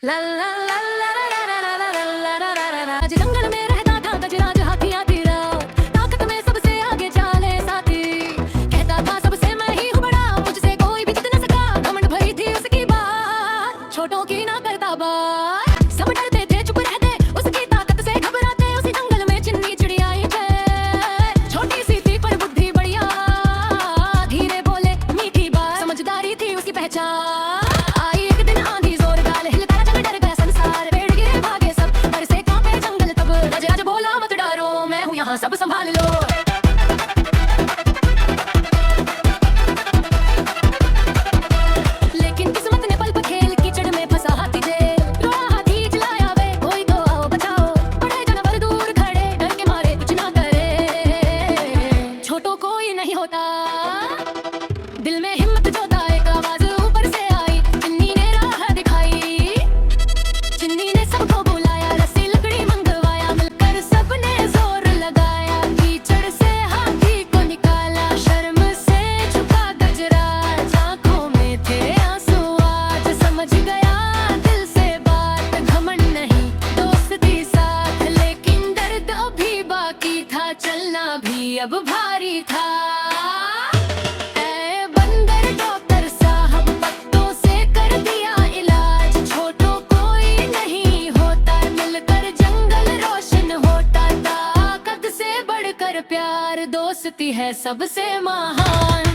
ला ला ला ला ला ला ला ला ला ला ला ला ला। जंगल में रहता था गजराज हाथियां तेरा, ताकत में सबसे आगे चाले साथी। कहता था सबसे मैं ही हूँ बड़ा, मुझसे कोई भी जीत न सका। घमंड भरी थी उसकी बात, छोटों की ना करता बात। सब डरते थे चुप रहते, उसकी ताकत से घबराते। उसी जंगल में चिन्नी चिड़ियाई थे, छोटी सी थी पर बुद्धि बढ़िया। धीरे बोले मीठी बात, समझदारी थी उसकी पहचान। सब संभाल लो। लेकिन किस्मत ने पल पर खेल कीचड़ में फंसा हाथी जेल। रोड़ा हाथी चलाया वे, कोई तो आओ बचाओ। बड़े जानवर दूर खड़े डर के मारे कुछ ना करे। छोटों कोई नहीं होता, दिल में हिम्मत जोता। एक आवाज ऊपर से आई, चिन्नी ने राह दिखाई। चिन्नी ने सबको बुलाया, रस्सी लकड़ी मंगवाया। मिलकर सबने जोर लगाया, कीचड़ से हाथी को निकाला। शर्म से झुका गजराज, आंखों में थे आंसू। आज समझ गया दिल से बात, घमंड नहीं दोस्ती साथ। लेकिन दर्द अभी बाकी था, चलना भी अब भारी था। प्यार दोस्ती है सबसे महान।